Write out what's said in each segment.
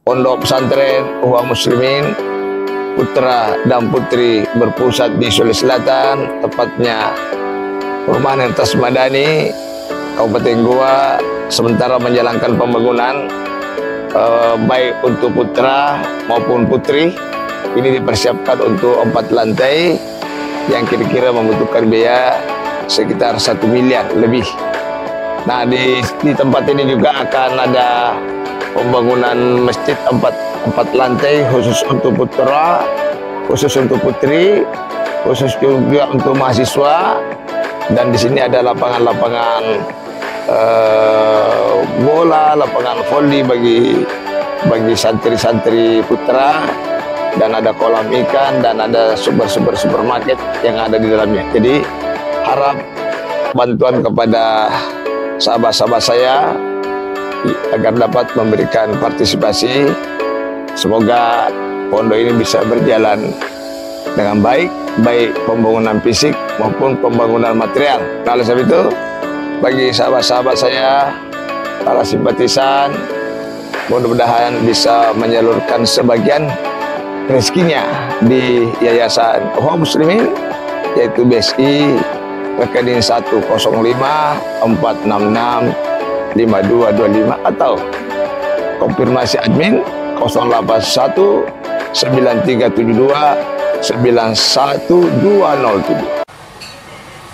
Pondok Pesantren Ikhwan Muslimin putra dan putri berpusat di Sulawesi Selatan, tepatnya Perumahan Entes Madani, Kabupaten Goa, sementara menjalankan pembangunan baik untuk putra maupun putri. Ini dipersiapkan untuk 4 lantai yang kira-kira membutuhkan biaya sekitar 1 miliar lebih. Nah, di tempat ini juga akan ada pembangunan masjid 4 lantai khusus untuk putra, khusus untuk putri, khusus juga untuk mahasiswa. Dan di sini ada lapangan-lapangan bola, lapangan voli bagi santri-santri putra, dan ada kolam ikan, dan ada supermarket yang ada di dalamnya. Jadi harap bantuan kepada sahabat-sahabat saya agar dapat memberikan partisipasi. Semoga pondok ini bisa berjalan dengan baik pembangunan fisik maupun pembangunan material. Nah, oleh sebab itu, bagi sahabat-sahabat saya, para simpatisan, mudah-mudahan bisa menyalurkan sebagian rezekinya di Yayasan Ikhwan Muslimin, yaitu BSI rekening 10546652225 atau konfirmasi admin 081 9372 91207.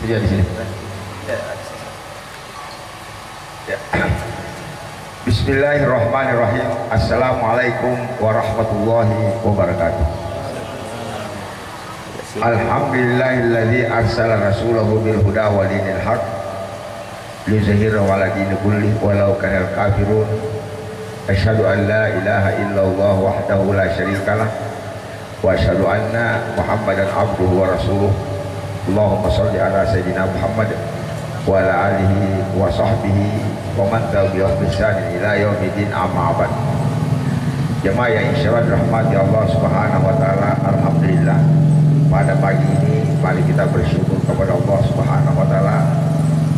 Dia di sini. Bismillahirrahmanirrahim. Assalamualaikum warahmatullahi wabarakatuh. Alhamdulillahilladzi arsala rasulahu bil huda wa dinil haq liyuzhirahu 'ala dini kulli walau kanal kafirun. Asyhadu an la ilaha illallah wahdahu la syarikalah wa asyhadu anna Muhammadan abduhu wa rasuluh. Allahumma shalli ala sayyidina Muhammad wa ala alihi wa sahbihi wa man tabi'ahum bi ihsan ila yaumiddin, amma ba'd. Jemaah yang insyaallah dirahmati Allah Subhanahu wa taala, alhamdulillah pada pagi ini mari kita bersyukur kepada Allah Subhanahu wa taala.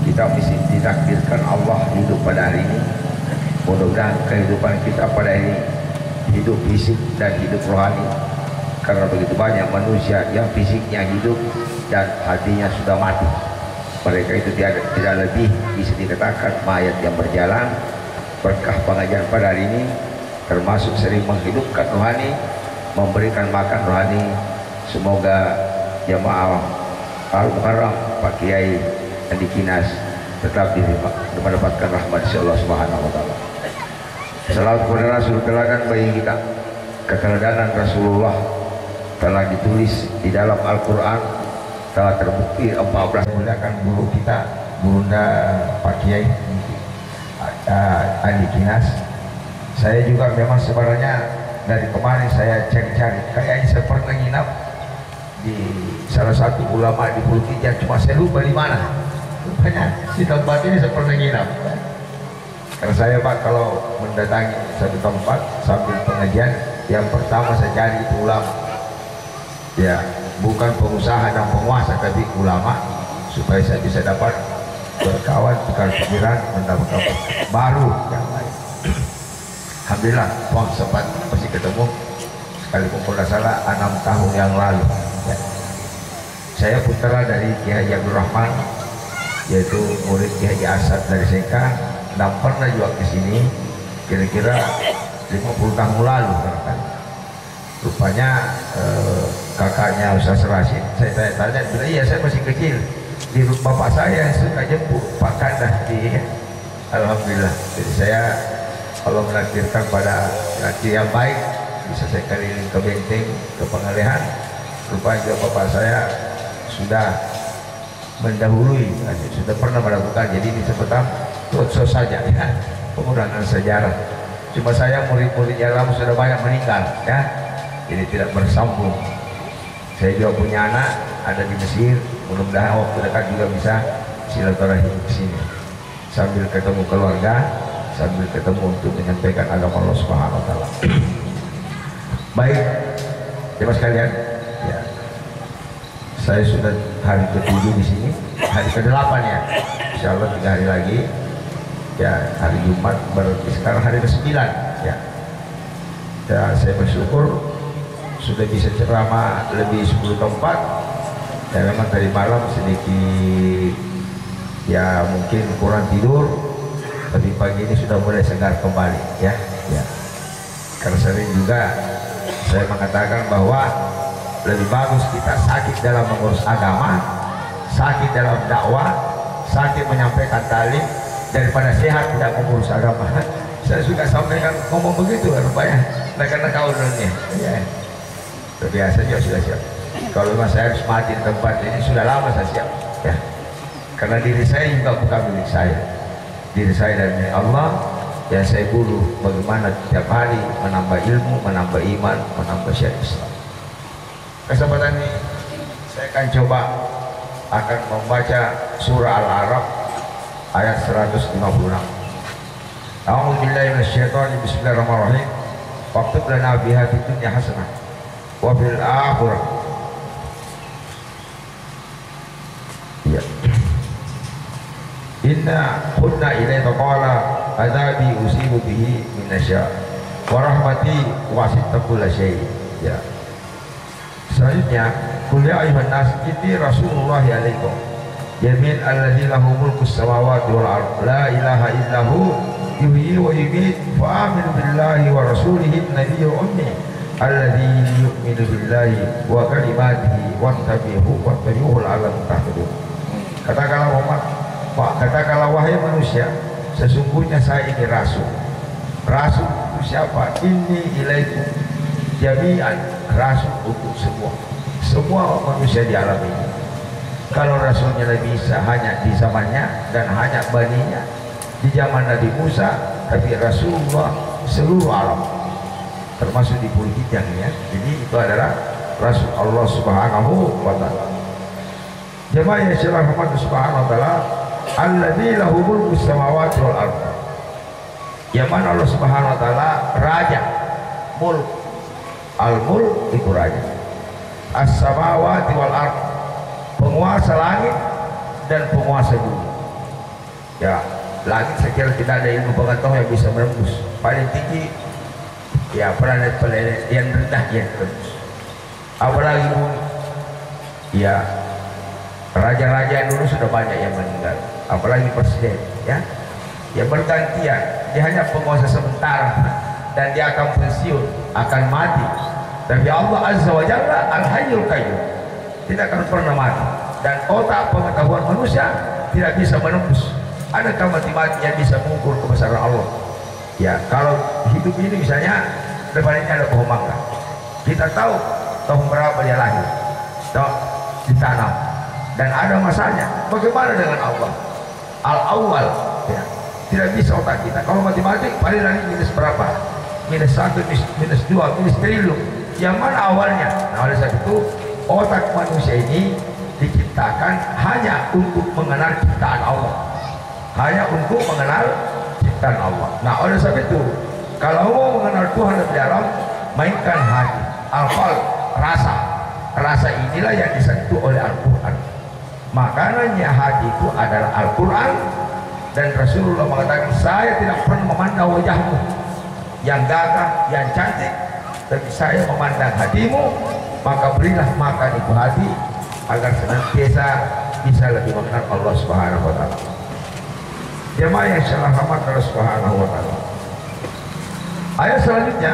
Kita mesti ditakdirkan Allah hidup pada hari ini. Mudah-mudahan kehidupan kita pada hari ini hidup fisik dan hidup rohani, karena begitu banyak manusia yang fisiknya hidup dan hatinya sudah mati. Mereka itu tidak lebih bisa dikatakan mayat yang berjalan. Berkah pengajian pada hari ini termasuk sering menghidupkan rohani, memberikan makan rohani. Semoga jamaah Al-Mukarram Pak Kiai Andi Kinas tetap mendapatkan rahmat Allah Subhanahu wa taala. Salawat kepada Rasul teladan bagi kita. Keteladanan Rasulullah telah ditulis di dalam Al-Quran, telah terbukti 14. Menggunakan guru kita, Bunda Pak Kiai Andi Kinas. Saya juga memang sebenarnya dari kemarin saya cari-cari, kayaknya saya pernah nginap di salah satu ulama di Pulkija, cuma saya lupa di mana. Rupanya di tempat ini saya pernah nginap. Karena saya Pak, kalau mendatangi satu tempat sambil pengajian, yang pertama saya cari itu ulama. Ya, bukan pengusaha dan penguasa, tapi ulama, supaya saya bisa dapat berkawan, tukar pikiran, mendapatkan baru yang lain. Alhamdulillah, Bang sempat masih ketemu, sekalipun kalau salah 6 tahun yang lalu. Ya. Saya putra dari Kiai Abdul Rahman, yaitu murid Kiai Asad dari Seka, dan pernah juga ke sini kira-kira 50 tahun lalu kan. Rupanya kakaknya Ustaz Rashid, saya tanya, bilang iya saya masih kecil, di bapak saya yang suka jemput Pak Kandah di. Alhamdulillah, jadi saya kalau menakdirkan pada laki yang baik, bisa saya keliling ke Benteng, ke Pengalehan. Rupanya juga bapak saya sudah mendahului, sudah pernah melakukan. Jadi ini sebentar roadshow saja ya, pengurangan sejarah. Cuma saya murid-muridnya lama sudah banyak meninggal ya, jadi tidak bersambung. Saya juga punya anak ada di Mesir, mudah-mudahan waktu dekat juga bisa silaturahim ke sini sambil ketemu keluarga, sambil ketemu untuk menyampaikan agama Allah Subhanahu wa taala. Baik, jemaah sekalian, ya. Saya sudah hari ke-7 di sini, hari ke-8 ya. Insyaallah 3 hari lagi. Ya, hari Jumat berarti sekarang hari ke-9 ya. Ya, saya bersyukur sudah bisa ceramah lebih 10 tempat. Ya memang tadi malam sedikit ya mungkin kurang tidur, tapi pagi ini sudah mulai segar kembali ya. Ya. Karena sering juga saya mengatakan bahwa lebih bagus kita sakit dalam mengurus agama, sakit dalam dakwah, sakit menyampaikan talim daripada sehat tidak mengurus agama. Saya suka sampaikan ngomong begitu rupanya, karena kau dunia. Ya. Terbiasa juga sudah siap. Kalau memang saya harus mati di tempat ini sudah lama saya siap. Ya. Karena diri saya juga bukan milik saya. Diri saya dan milik Allah yang saya bunuh bagaimana setiap hari menambah ilmu, menambah iman, menambah syariat Islam. Kesempatan ini saya akan coba akan membaca surah Al-A'raf ayat 156. A'udzubillahi minasyaitonir bismillahirrahmanirrahim. Waktub lana biha fid dunya hasanah wa fil akhirah. Ya. Inna kunna ilaika qala adzabi usibu bihi minasya wa rahmati wasi'at kulla syai'. Ya. Selanjutnya, qul ya ayyuhan nas inni rasulullah alaikum yamin alladzi lahu mulkus samawati wal ardh la ilaha illahu yuhyi wa yumiit fa aminu billahi wa rasulihi nabiyyil ummi alladzi yu'minu billahi wa kalimatihi wattabi'uhu la'allakum tahtadun. Katakanlah Muhammad, katakanlah wahai manusia, sesungguhnya saya ini rasul. Rasul itu siapa? Inni ilaikum jami'an, rasul untuk semua manusia di alam ini. Kalau rasulnya Nabi Isa hanya di zamannya dan hanya baninya di zaman Nabi Musa, tapi Rasulullah seluruh alam termasuk di politiknya ya. Jadi itu adalah Rasul Allah Subhanahu wa taala. Jemaah yang dirahmati Allah Subhanahu wa taala, alladzi lahu mulkus samawati wal ardh. Yang mana Allah Subhanahu wa taala raja, mulk. Al-mulk itu raja. As-samawati wal ardh, penguasa langit dan penguasa bumi. Ya, langit saya kira tidak ada ilmu pengetahuan yang bisa menembus. Paling tinggi ya planet-planet yang rendah yang tembus. Apalagi bumi. Ya, raja-raja yang dulu sudah banyak yang meninggal. Apalagi presiden, ya. Ya bergantian. Dia hanya penguasa sementara dan dia akan pensiun, akan mati. Tapi Allah Azza wa Jalla Al-Hayyul Qayyum tidak akan pernah mati, dan otak pengetahuan manusia tidak bisa menembus. Adakah mati-mati yang bisa mengukur kebesaran Allah? Ya, kalau hidup ini misalnya depan ini ada pohon mangga, kita tahu tahun berapa dia lahir, tahu ditanam, dan ada masanya. Bagaimana dengan Allah? Al-Awwal, ya. Tidak bisa otak kita. Kalau matematik paling lagi minus berapa? Minus 1, minus 2, minus triliun. Yang mana awalnya? Nah, oleh sebab itu otak manusia ini diciptakan hanya untuk mengenal ciptaan Allah, hanya untuk mengenal ciptaan Allah. Nah, oleh sebab itu kalau mau mengenal Tuhan lebih dalam, mainkan hati, alfal, rasa inilah yang disentuh oleh Al-Quran. Makanannya hati itu adalah Al-Quran, dan Rasulullah mengatakan, saya tidak pernah memandang wajahmu yang gagah, yang cantik, tapi saya memandang hatimu. Maka berilah makan itu hati agar senantiasa bisa lebih mengenal Allah Subhanahu wa taala. Jemaah yang saya rahmat Allah Subhanahu wa taala. Ayat selanjutnya.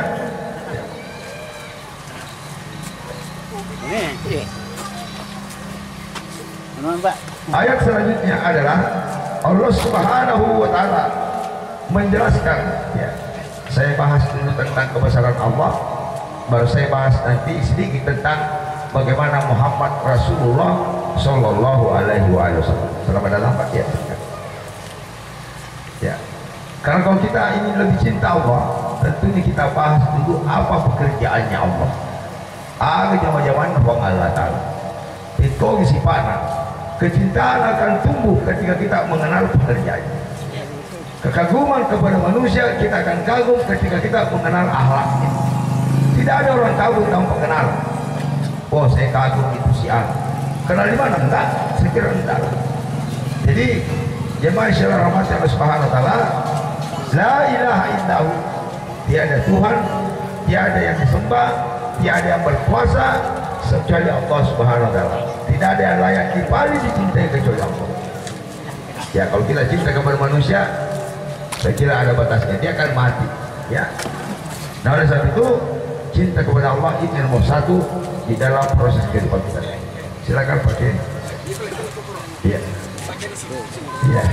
Ayat selanjutnya adalah Allah Subhanahu wa taala menjelaskan, ya. Saya bahas dulu tentang kebesaran Allah, baru saya bahas nanti sedikit tentang bagaimana Muhammad Rasulullah Sallallahu Alaihi Wasallam. Selamat datang Pak, ya. Ya. Karena kalau kita ini lebih cinta Allah, tentunya kita bahas dulu apa pekerjaannya Allah. Zaman-zaman Bang Allah Taala. Itu sifatnya. Kecintaan akan tumbuh ketika kita mengenal pekerjaannya. Kekaguman kepada manusia kita akan kagum ketika kita mengenal akhlaknya. Tidak ada orang kagum tanpa kenal. Oh, saya kagum itu si A. Kenal di mana? Enggak, saya kira enggak. Jadi jemaah syariah rahmat Allah Subhanahu wa taala, la ilaha illallah, tiada Tuhan tiada yang disembah, tiada yang berkuasa kecuali Allah Subhanahu wa taala. Tidak ada yang layak paling dicintai kecuali Allah. Ya, kalau kita cinta kepada manusia, saya kira ada batasnya, dia akan mati. Ya. Nah, oleh sebab itu cinta kepada Allah itu nomor satu di dalam proses kehidupan kita. Silakan pakai. Iya. Iya.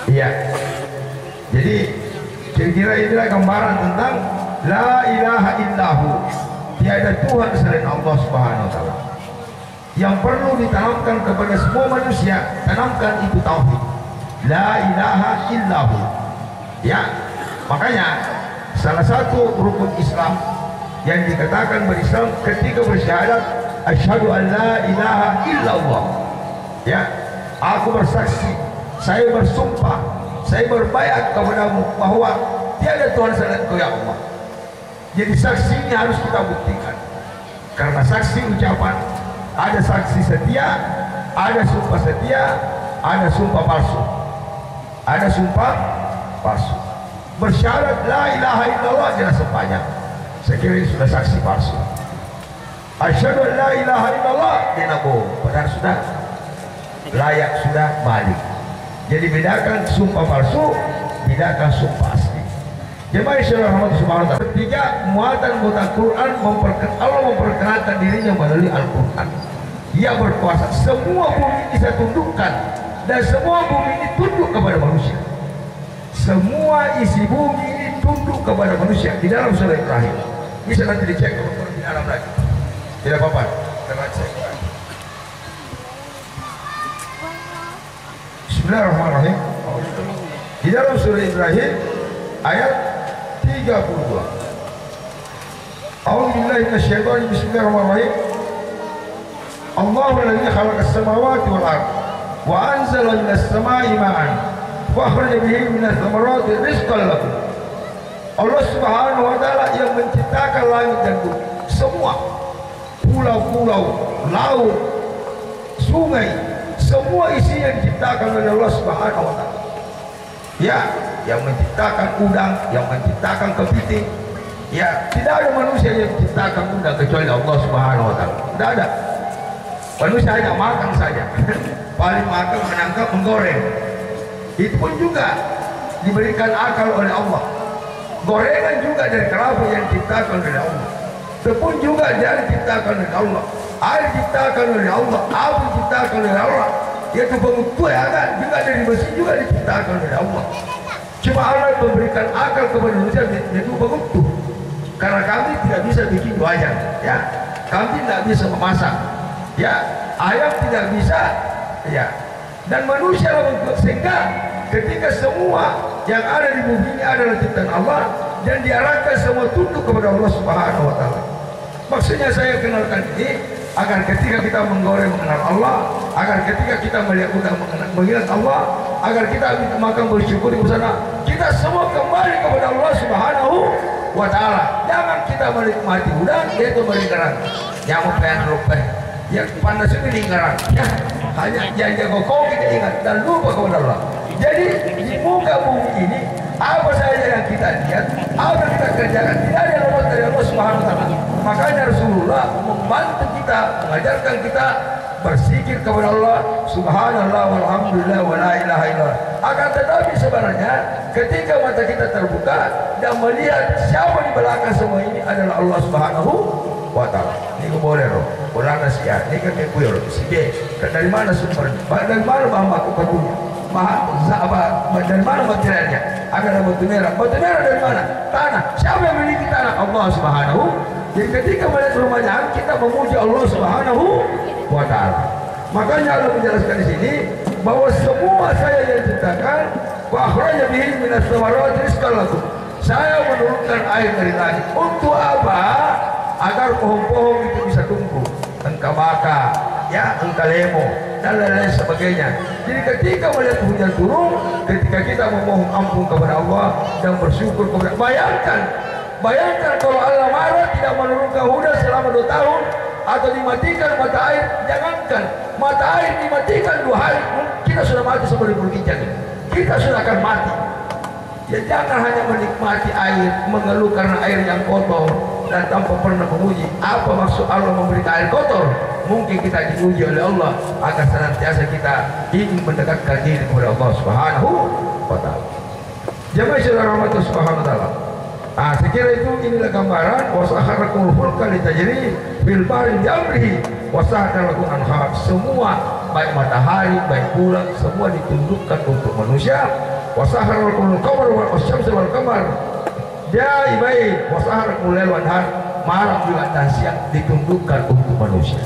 Iya. Jadi kira-kira inilah gambaran tentang la ilaha illahu, tiada Tuhan selain Allah Subhanahu wa taala. Yang perlu ditanamkan kepada semua manusia, tanamkan itu tauhid. La ilaha illahu. Ya. Makanya salah satu rukun Islam yang dikatakan berislam ketika bersyahadat asyhadu an la ilaha illallah. Ya, aku bersaksi, saya bersumpah, saya berbaiat kepadamu bahwa tiada Tuhan selain Engkau ya Allah. Jadi saksinya harus kita buktikan. Karena saksi ucapan, ada saksi setia, ada sumpah setia, ada sumpah palsu. Ada sumpah palsu. Bersyahadat la ilaha illallah jelas sepanjang. Saya kira ini sudah saksi palsu. Asyhadu an la ilaha illallah dia bohong, padahal sudah layak, sudah balik. Jadi bedakan sumpah palsu, bedakan sumpah asli. Jemaah Islam rahmatullahi subhanahu. Ketiga, muatan muatan Quran, Allah memperkenalkan dirinya melalui Al-Quran. Dia berkuasa, semua bumi bisa tundukkan dan semua bumi ini tunduk kepada manusia. Semua isi bumi ini tunduk kepada manusia di dalam surah Ibrahim. Bisa nanti dicek kalau di dalam lagi. Tidak apa-apa, kita cek. Bismillahirrahmanirrahim. Di dalam surah Ibrahim ayat 32. A'udzubillahi minasyaitonir bismillahirrahmanirrahim. Allahu alladzi khalaqas samawati wal ardh wa anzala minas samai ma'an wa akhraja bihi minats thamarati rizqan lakum. Allah Subhanahu wa taala yang menciptakan langit dan bumi, semua pulau-pulau, laut, sungai, semua isinya diciptakan oleh Allah Subhanahu wa taala. Ya, yang menciptakan udang, yang menciptakan kepiting. Ya, tidak ada manusia yang menciptakan udang kecuali Allah Subhanahu wa taala. Tidak ada. Manusia hanya makan saja. Paling makan, menangkap, menggoreng. Itu pun juga diberikan akal oleh Allah. Gorengan juga dari kelapa yang diciptakan oleh Allah. Tepung juga dari diciptakan oleh Allah. Air diciptakan oleh Allah. Api diciptakan oleh Allah. Yaitu pengukur kan juga dari besi juga diciptakan oleh Allah. Cuma Allah memberikan akal kepada manusia yaitu pengukur. Karena kami tidak bisa bikin wayang, ya. Kami tidak bisa memasak, ya. Ayam tidak bisa, ya. Dan manusia sehingga ketika semua yang ada di bumi ini adalah ciptaan Allah dan diarahkan semua tunduk kepada Allah Subhanahu wa taala. Maksudnya saya kenalkan ini agar ketika kita menggoreng mengenal Allah, agar ketika kita melihat udang mengingat Allah, agar kita makan bersyukur di sana, kita semua kembali kepada Allah Subhanahu wa taala. Jangan kita menikmati udang yaitu melingkaran. Yang pengen lupa, yang panas itu lingkaran. Ya, hanya jago kau kita ingat dan lupa kepada Allah. Jadi di muka bumi ini apa saja yang kita lihat, apa yang kita kerjakan tidak ada lepas dari Allah Subhanahu wa taala. Makanya Rasulullah membantu kita, mengajarkan kita berzikir kepada Allah subhanallah walhamdulillah wa la ilaha illallah. Akan tetapi sebenarnya ketika mata kita terbuka dan melihat siapa di belakang semua ini adalah Allah Subhanahu wa taala. Ini boleh loh. Orang nasihat, ini kan kekuyo si B. Dari mana sumbernya? Dari mana bahan baku batunya? Dari mana materialnya? Ada batu merah. Batu merah dari mana? Tanah. Siapa yang memiliki tanah? Allah Subhanahu. Jadi ketika melihat rumahnya kita memuji Allah Subhanahu wa taala. Makanya Allah menjelaskan di sini bahwa semua saya yang ciptakan wa akhraja bihi minas thamarati rizqan lakum. Saya menurunkan air dari langit. Untuk apa? Agar pohon-pohon itu bisa tumbuh. Engkau baka, ya, engkau lemo dan lain-lain sebagainya. Jadi ketika melihat hujan turun, ketika kita memohon ampun kepada Allah dan bersyukur kepada, bayangkan Bayangkan kalau Allah marah tidak menurunkan hujan selama 2 tahun atau dimatikan mata air, jangankan mata air dimatikan 2 hari, kita sudah mati sebelum berkicau. Kita sudah akan mati. Ya jangan hanya menikmati air, mengeluh karena air yang kotor dan tanpa pernah menguji apa maksud Allah memberikan air kotor. Mungkin kita diuji oleh Allah agar senantiasa kita ingin mendekatkan diri kepada Allah Subhanahu wa Ta'ala. Jemaah saudara rahmatullah Subhanahu wa Ta'ala. Saya kira inilah gambaran wasakharakumul fulka litajri fil bahri bi amrihi wasakharakum anhar. Semua baik matahari, baik bulan, semua ditundukkan untuk manusia. Wasakharakumul qamar wal syamsa wal qamar jaibain wasakharakumul lail wan nahar. Malam juga dan siang ditundukkan untuk manusia.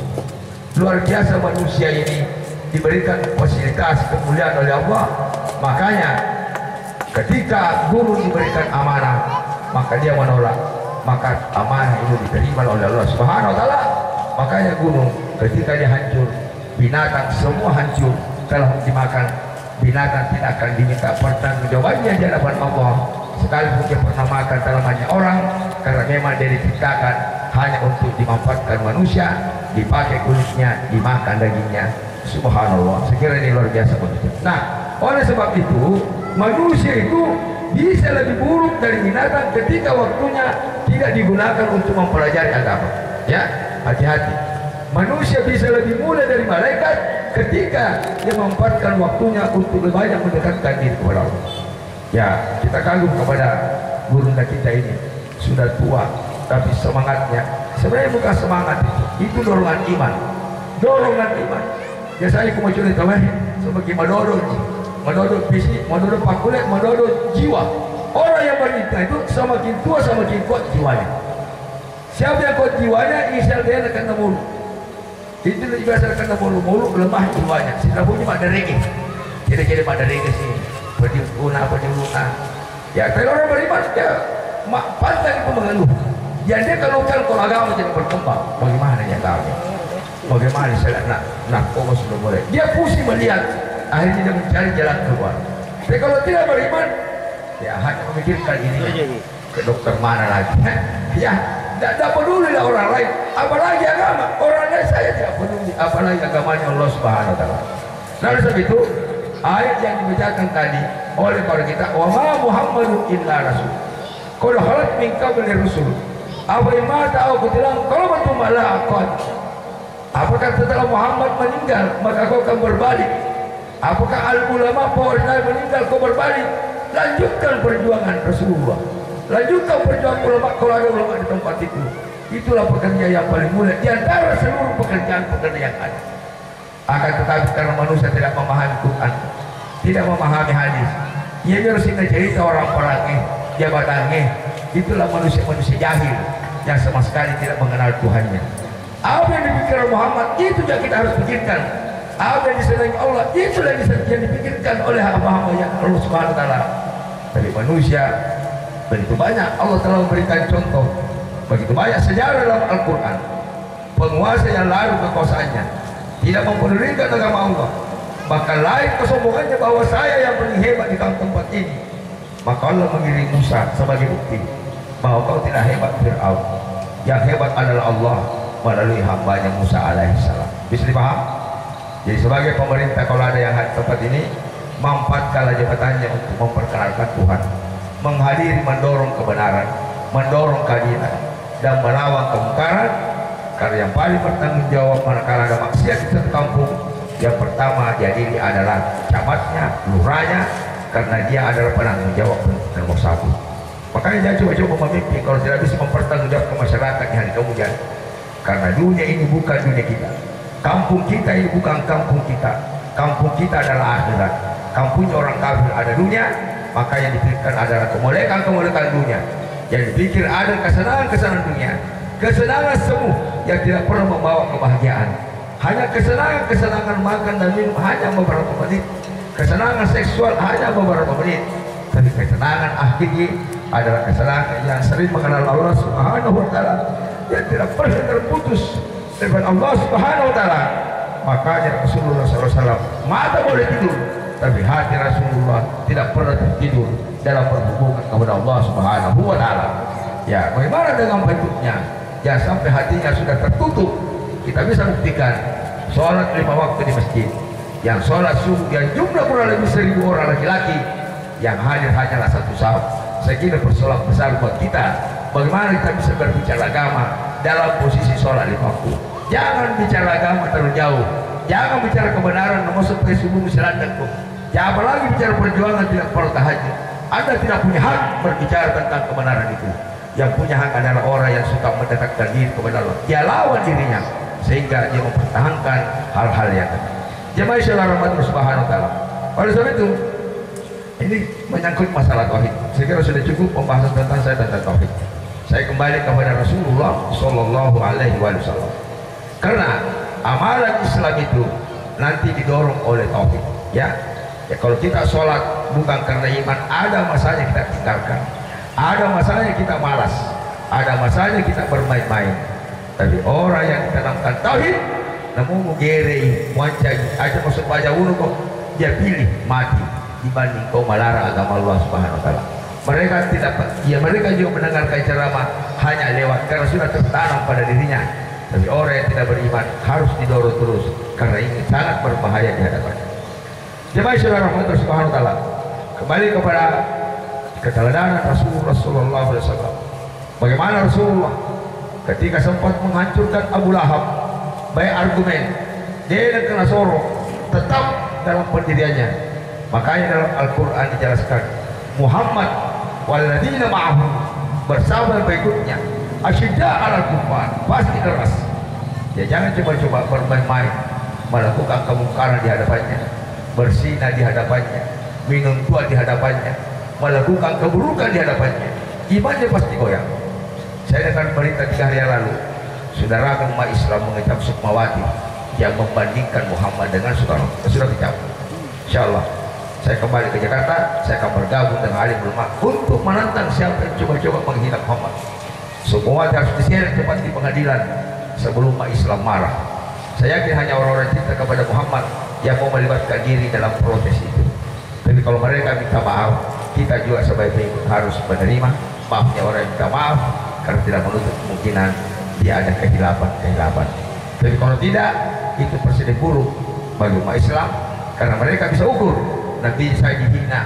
Luar biasa manusia ini diberikan fasilitas kemuliaan oleh Allah. Makanya ketika guru diberikan amanah, maka dia menolak, maka amanah itu diterima oleh Allah Subhanahu wa Ta'ala. Makanya gunung ketika dia hancur, binatang semua hancur, telah dimakan, binatang tidak akan diminta pertanggungjawabannya di hadapan Allah. Sekalipun dia pernah makan tanamannya orang, karena memang dia diciptakan hanya untuk dimanfaatkan manusia, dipakai kulitnya, dimakan dagingnya. Subhanallah, sekiranya ini luar biasa manusia. Nah, oleh sebab itu manusia itu bisa lebih buruk dari binatang ketika waktunya tidak digunakan untuk mempelajari agama. Ya, hati-hati. Manusia bisa lebih mulia dari malaikat ketika dia memanfaatkan waktunya untuk lebih banyak mendekatkan diri kepada Allah. Ya, kita kagum kepada guru kita ini, sudah tua tapi semangatnya sebenarnya bukan semangat, itu dorongan iman. Dorongan iman. Ya saya mau cerita sebagai madodo fisik, madodo pakulet, madodo jiwa. Orang yang berinta itu semakin tua semakin kuat jiwanya. Siapa yang kuat jiwanya, insya Allah akan nemu. Itu biasa akan nemu lemah jiwanya. Kita punya pada regi, jadi pada regi sih. Berdiuna. Ya kalau orang beriman ya pantang itu mengeluh. Jadi dia kalau agama jadi berkembang, bagaimana dia tahu? Bagaimana saya nak fokus sudah boleh. Dia pusing melihat, akhirnya dia mencari jalan keluar. Tapi kalau tidak beriman, ya hanya memikirkan ini ke dokter mana lagi. Ya tidak peduli lah orang lain, apalagi agama. Orang lain saya tidak peduli, apalagi agamanya Allah Subhanahu wa Ta'ala. Nah, sebab itu ayat yang dibacakan tadi oleh para kita, wa ma Muhammadun illa rasul qad khalat min qabli rusul afa imma ta'u qutilan qalbatu malaqat. Apakah setelah Muhammad meninggal maka kau akan berbalik? Apakah al-ulama para meninggal kau berbalik? Lanjutkan perjuangan Rasulullah, lanjutkan perjuangan ulama kalau ada ulama di tempat itu. Itulah pekerjaan yang paling mulia di antara seluruh pekerjaan-pekerjaan yang ada. Akan tetapi karena manusia tidak memahami Quran, tidak memahami hadis, ia harus cerita orang-orangnya, jabatannya. Itulah manusia-manusia jahil yang sama sekali tidak mengenal Tuhannya. Apa yang dipikirkan Muhammad itu yang kita harus pikirkan. Apa yang disenangi Allah itu yang dipikirkan oleh hamba-hamba yang Allah Subhanahu wa Ta'ala. Dari manusia begitu banyak Allah telah memberikan contoh, begitu banyak sejarah dalam Al-Quran. Penguasa yang lalu kekuasaannya tidak mempedulikan agama Allah, bahkan lain kesombongannya bahwa saya yang paling hebat di tempat ini. Maka Allah mengirim Musa sebagai bukti bahwa kau tidak hebat Fir'aun, yang hebat adalah Allah melalui hambanya Musa alaihissalam. Bisa dipaham? Jadi sebagai pemerintah kalau ada yang hadir tempat ini, manfaatkanlah jabatannya untuk memperkenalkan Tuhan, menghadiri, mendorong kebenaran, mendorong keadilan, dan melawan kemungkaran. Karena yang paling bertanggung jawab manakala ada maksiat di satu kampung, yang pertama diadili adalah camatnya, lurahnya, karena dia adalah penanggung jawab nomor 1. Makanya jangan coba-coba memimpin kalau tidak bisa mempertanggungjawabkan masyarakat di hari kemudian. Karena dunia ini bukan dunia kita, kampung kita ini bukan kampung kita. Kampung kita adalah akhirat. Kampungnya orang kafir ada dunia, maka yang dipikirkan adalah kemuliaan dunia. Yang dipikir ada kesenangan dunia, kesenangan semu yang tidak pernah membawa kebahagiaan. Hanya kesenangan makan dan minum hanya beberapa menit, kesenangan seksual hanya beberapa menit. Tapi kesenangan akhirnya adalah kesenangan yang sering mengenal Allah Subhanahu wa Ta'ala, yang tidak pernah terputus dengan Allah Subhanahu wa Ta'ala. Makanya Rasulullah SAW mata boleh tidur, tapi hati Rasulullah tidak pernah tertidur dalam berhubungan kepada Allah Subhanahu wa Ta'ala. Ya, bagaimana dengan bentuknya? Jangan sampai hatinya sudah tertutup. Kita bisa buktikan sholat 5 waktu di masjid, yang sholat subuh yang jumlah kurang lebih 1000 orang laki-laki, yang hadir hanyalah satu sahab. Saya kira persoalan besar buat kita. Bagaimana kita bisa berbicara agama dalam posisi sholat 5 waktu? Jangan bicara agama terlalu jauh. Jangan bicara kebenaran nomor supaya subuh misalnya. Jangan apalagi bicara perjuangan tidak perlu tahajud. Anda tidak punya hak berbicara tentang kebenaran itu. Yang punya hak adalah orang yang suka mendekatkan diri kepada Allah. Dia lawan dirinya sehingga dia mempertahankan hal-hal yang ada. Jemaah Islam rahmatullah subhanahu wa ta'ala. Oleh sebab itu, ini menyangkut masalah tauhid. Saya kira sudah cukup pembahasan tentang saya tentang tauhid. Saya kembali kepada Rasulullah Shallallahu Alaihi Wasallam. Karena amalan Islam itu nanti didorong oleh tauhid. Ya, kalau kita sholat bukan karena iman, ada masanya kita tinggalkan. Ada masanya kita malas, ada masanya kita bermain-main. Tapi orang yang ditanamkan tauhid, namun mugere, wancai, aja masuk pajak ulu kok, dia pilih mati dibanding kau melarang agama Allah Subhanahu Wa Taala. Mereka tidak, ya mereka juga mendengarkan ceramah hanya lewat karena sudah tertanam pada dirinya. Tapi orang yang tidak beriman harus didorong terus karena ini sangat berbahaya di hadapannya. Jemaah Islam rahmatullah Subhanahu Wa Taala, kembali kepada keteladanan Rasulullah Sallallahu Alaihi Wasallam. Bagaimana Rasulullah ketika sempat menghancurkan Abu Lahab, baik argumen dia kena sorok tetap dalam pendiriannya. Makanya dalam Al-Quran dijelaskan Muhammad waladina ma'ahu, bersama berikutnya asyidda ala kufar, pasti keras. Ya jangan coba-coba bermain-main melakukan kemungkaran di hadapannya, berzina di hadapannya, minum tua di hadapannya, melakukan keburukan di hadapannya, imannya pasti goyang. Saya dengar berita 3 hari yang lalu, saudara umat Islam mengecam Sukmawati yang membandingkan Muhammad dengan Soekarno. Sudah kecap. Insyaallah saya kembali ke Jakarta, saya akan bergabung dengan alim ulama untuk menantang siapa yang coba-coba menghina Muhammad. Semua harus diseret cepat di pengadilan sebelum umat Islam marah. Saya yakin hanya orang-orang cinta kepada Muhammad yang mau melibatkan diri dalam protes itu. Tapi kalau mereka minta maaf, kita juga sebaiknya harus menerima maafnya orang yang minta maaf, karena tidak menutup kemungkinan dia ada kehilapan. Tapi kalau tidak, itu presiden buruk bagi umat Islam, karena mereka bisa ukur nanti saya dihina,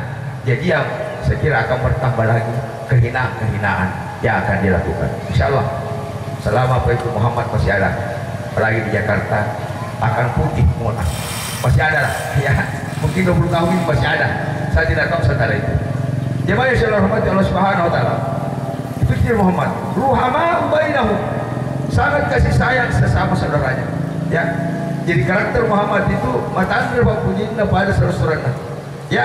dia diam, saya kira akan bertambah lagi kehinaan yang akan dilakukan. Insyaallah selama Pak Muhammad masih ada, apalagi di Jakarta, akan putih Monas masih ada lah, ya mungkin 20 tahun ini masih ada, saya tidak tahu setelah itu. Jemaah yang saya hormati Allah Subhanahu Wa Taala, itu Muhammad ruhama bainahum, sangat kasih sayang sesama saudaranya. Ya, jadi karakter Muhammad itu matandil waktunya pada saudara-saudaranya. Ya,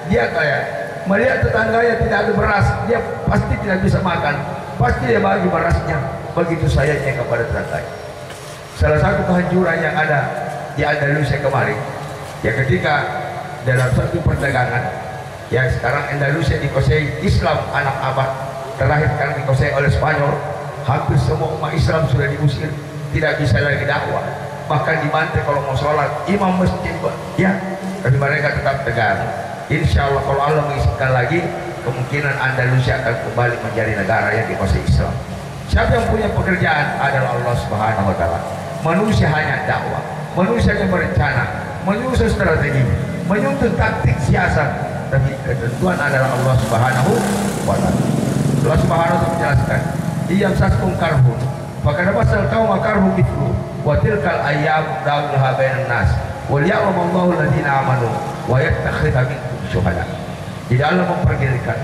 dia kayak melihat tetangganya tidak ada beras, dia pasti tidak bisa makan, pasti dia bagi berasnya. Begitu sayangnya kepada tetangganya. Salah satu kehancuran yang ada di Andalusia kemarin, ya ketika dalam satu perdagangan, ya sekarang Andalusia dikuasai Islam anak abad, terakhir sekarang dikuasai oleh Spanyol. Hampir semua umat Islam sudah diusir, tidak bisa lagi dakwah, bahkan dibantai kalau mau sholat imam masjid, ya. Tapi mereka tetap tegar. Insya Allah kalau Allah mengizinkan lagi, kemungkinan Andalusia akan kembali menjadi negara yang dikuasai Islam. Siapa yang punya pekerjaan adalah Allah Subhanahu Wa Taala. Manusia hanya dakwah, manusia yang berencana, menyusun strategi, menyusun taktik siasat, tapi ketentuan adalah Allah Subhanahu Wa Taala. Allah Subhanahu Wa Taala menjelaskan, "Iyam saskum karhun, fakana basal kaum karhun itu, wa tilkal ayyam daulaha bainan nas, wal ya'lamallahu alladziina amanu wa yattakhidha minkum syuhada." Jadi Allah memperkirakan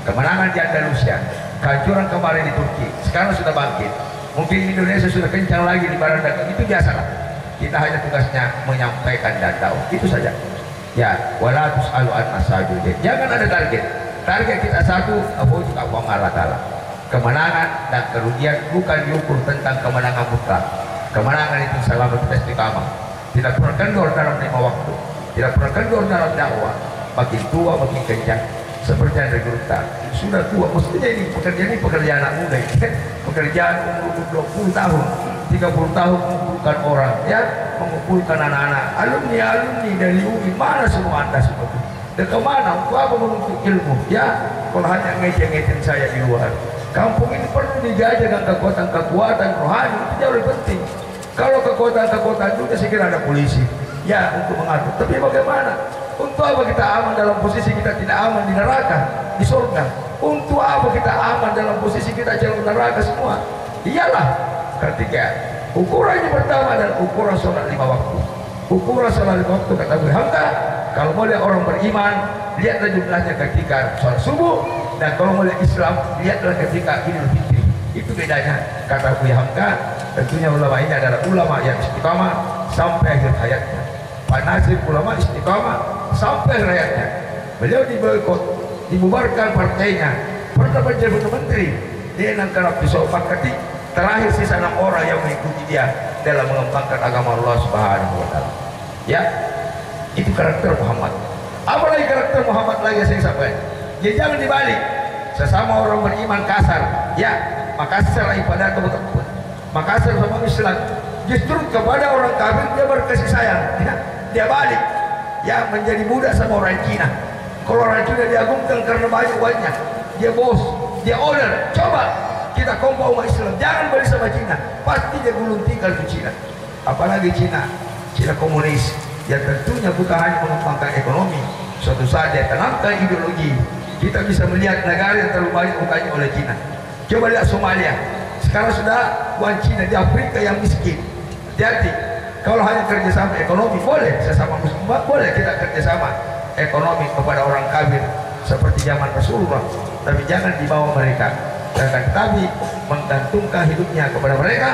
kemenangan di Andalusia, kehancuran kemarin di Turki, sekarang sudah bangkit. Mungkin Indonesia sudah kencang lagi di barat dagang, itu biasalah. Kita hanya tugasnya menyampaikan dan tahu, itu saja. Ya, wala tus'alu an masajid. Jangan ada target. Target kita satu, wujud Allah Ta'ala. Kemenangan dan kerugian bukan diukur tentang kemenangan mutlak. Kemenangan itu selama kita istiqamah, tidak pernah kendor dalam 5 waktu, tidak pernah kendor dalam dakwah. Makin tua makin kencang. Seperti yang kita sudah tua, maksudnya ini pekerjaan anak muda, pekerjaan umur 20 tahun, 30 tahun mengumpulkan orang, ya, mengumpulkan anak-anak, alumni dari UI, mana semua Anda seperti itu? Dan kemana? Untuk apa menuntut ilmu? Ya, kalau hanya ngejeng-ngejeng saya di luar, Kampung ini perlu dijaga dengan kekuatan rohani, itu jauh lebih penting. Kalau kekuatan juga saya kira ada polisi ya untuk mengatur. Tapi bagaimana? Untuk apa kita aman dalam posisi kita tidak aman di neraka, di surga? Untuk apa kita aman dalam posisi kita jauh neraka semua? Iyalah ketika ukurannya pertama adalah ukuran sholat 5 waktu. Ukuran sholat 5 waktu kata Abu Hamka, kalau mau lihat orang beriman, lihatlah jumlahnya ketika sholat subuh, dan kalau mau lihat Islam, lihatlah ketika Idul Fitri. Itu bedanya kata Abu Hamka. Tentunya ulama ini adalah ulama yang istiqamah sampai akhir hayatnya. Pak Nasir ulama istiqamah sampai akhir hayatnya. Beliau diboikot, dibubarkan partainya, pernah menjadi menteri. Dia nangkap pisau pakati. Terakhir sisa 6 orang yang mengikuti dia dalam mengembangkan agama Allah Subhanahu wa Ta'ala. Ya, itu karakter Muhammad. Apalagi karakter Muhammad lagi saya sampaikan. Jadi jangan dibalik. Sesama orang beriman kasar, ya, makasar ibadah betul. Makasar sama Islam. Justru kepada orang kafir dia berkasih sayang, ya. Dia balik, ya, menjadi budak sama orang Cina. Kalau orang Cina diagungkan karena banyak uangnya, dia bos, dia owner. Coba kita kompak umat Islam, jangan balik sama Cina, pasti dia gulung tikar ke Cina. Apalagi Cina komunis, yang tentunya bukan hanya mengembangkan ekonomi, suatu saat dia tanamkan ideologi. Kita bisa melihat negara yang terlalu banyak bukannya oleh Cina. Coba lihat Somalia, sekarang sudah uang Cina di Afrika yang miskin. Hati-hati, kalau hanya kerjasama ekonomi boleh, sesama muslim boleh kita kerjasama ekonomi kepada orang kafir seperti zaman Rasulullah, tapi jangan dibawa mereka. Tapi menggantungkan hidupnya kepada mereka,